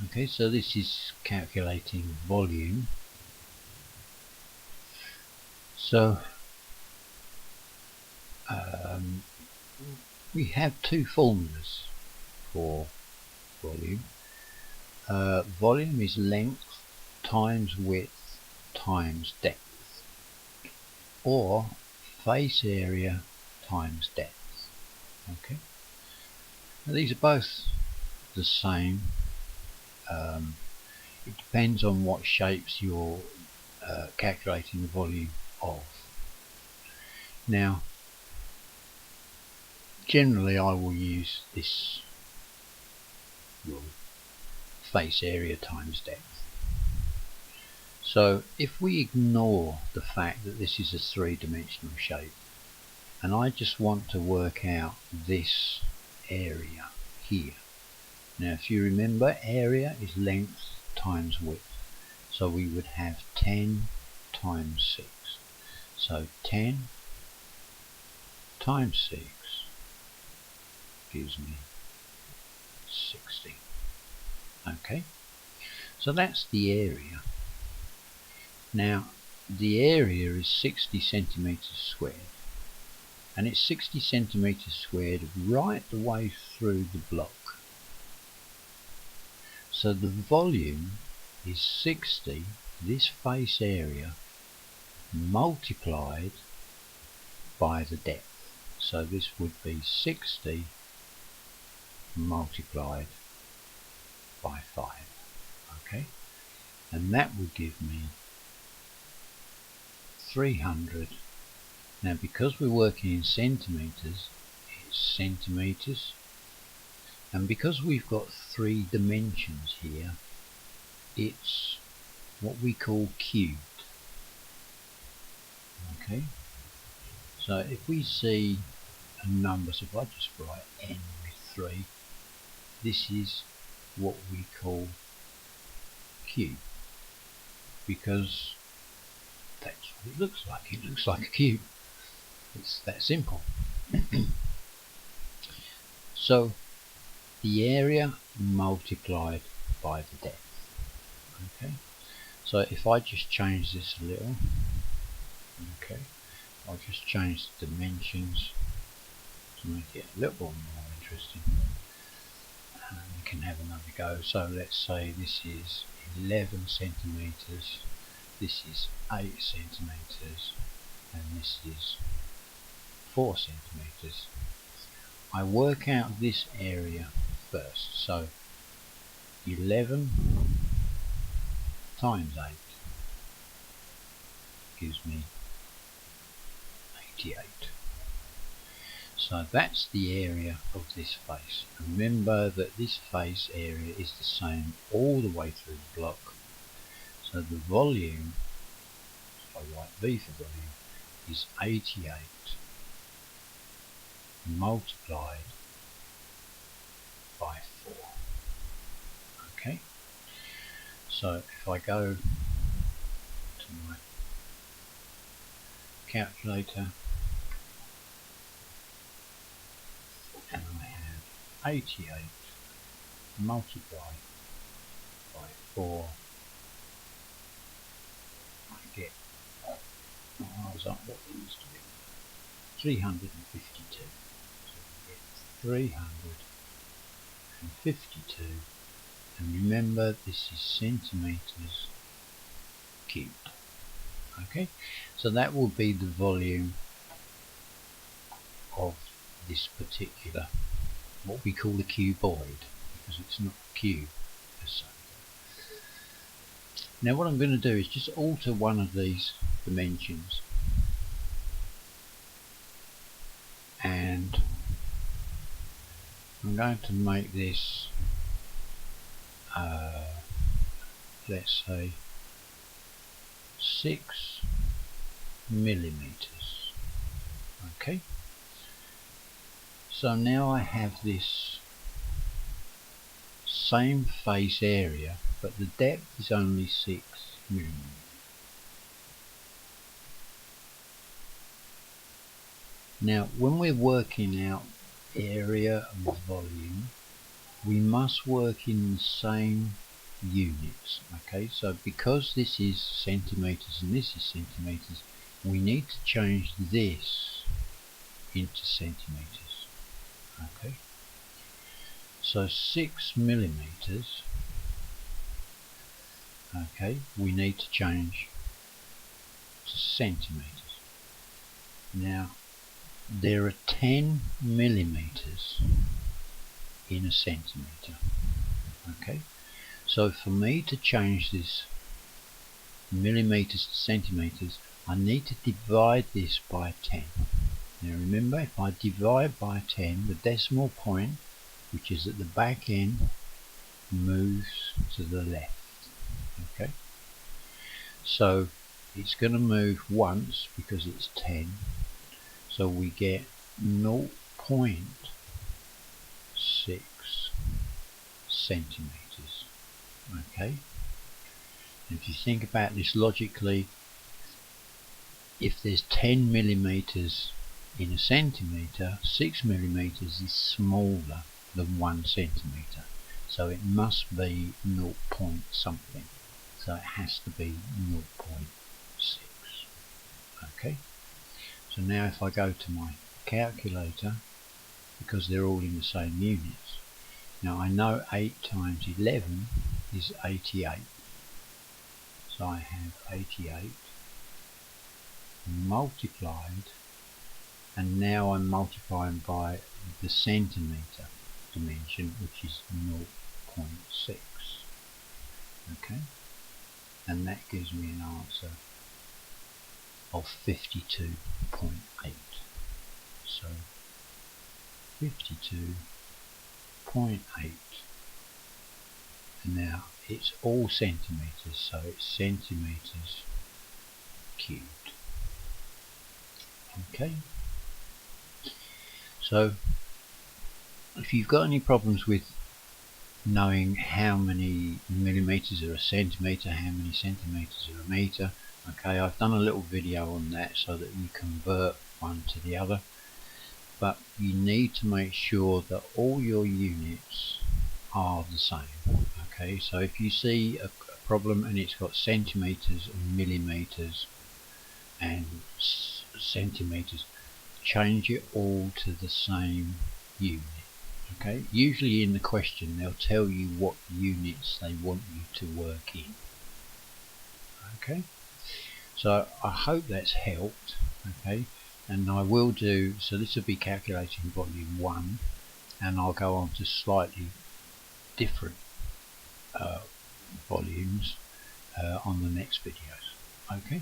Okay, so this is calculating volume. So we have two formulas for volume. Volume is length times width times depth, or face area times depth. Okay, now these are both the same. It depends on what shapes you're calculating the volume of. Now, generally I will use this rule, face area times depth. So if we ignore the fact that this is a three-dimensional shape, and I just want to work out this area here. Now if you remember, area is length times width, so we would have 10 times 6. So 10 times 6 gives me 60. Okay, so that's the area. Now the area is 60 centimeters squared, and it's 60 centimeters squared right the way through the block. So the volume is 60, this face area, multiplied by the depth. So this would be 60 multiplied by 5. Okay, and that would give me 300. Now because we're working in centimeters, it's centimeters, and because we've got 3 dimensions here, it's what we call cubed. Okay, so if we see a number, so if I just write n with 3, this is what we call cube, because that's what it looks like. It looks like a cube. It's that simple. So the area multiplied by the depth. Okay, so if I just change this a little, okay, I'll just change the dimensions to make it a little more interesting, and we can have another go. So let's say this is 11 centimeters, this is 8 centimeters, and this is 4 centimeters. I work out this area first, so 11 times 8 gives me 88. So that's the area of this face. Remember that this face area is the same all the way through the block. So the volume, if I write V for volume, is 88 multiplied by 4. Okay, so if I go to my calculator and I have 88 multiplied by 4, I get, what was up, what it used to be, 352. So I get 352, and remember this is centimeters cubed. Okay, so that will be the volume of this particular, what we call a cuboid, because it's not a cube as such. Now what I'm going to do is just alter one of these dimensions, and I'm going to make this let's say 6 millimeters. Okay, so now I have this same face area, but the depth is only 6 millimeters. Now when we're working out area and volume, we must work in the same units. Okay, so because this is centimeters and this is centimeters, we need to change this into centimeters. Okay, so 6 millimeters, okay, we need to change to centimeters. Now there are 10 millimeters in a centimeter. Okay, so for me to change this millimeters to centimeters, I need to divide this by 10. Now remember, if I divide by 10, the decimal point, which is at the back end, moves to the left. Okay, so it's going to move once because it's 10, so we get 0.6 centimeters. Okay, and if you think about this logically, if there's 10 millimeters in a centimeter, 6 millimeters is smaller than 1 centimeter, so it must be 0 point something, so it has to be 0.6. okay, so now if I go to my calculator, because they're all in the same units, now I know 8 times 11 is 88, so I have 88 multiplied, and now I'm multiplying by the centimeter dimension, which is 0.6. okay, and that gives me an answer of 52.8. so 52.8, and now it's all centimeters, so it's centimeters cubed. Okay, so if you've got any problems with knowing how many millimeters are a centimeter, how many centimeters are a meter, okay, I've done a little video on that so that you convert one to the other, but you need to make sure that all your units are the same. Okay, so if you see a problem and it's got centimeters and millimeters and centimeters, change it all to the same unit. Okay, usually in the question they'll tell you what units they want you to work in. Okay, so I hope that's helped. Okay, and I will do, so this will be calculating volume 1, and I'll go on to slightly different volumes on the next videos. Okay.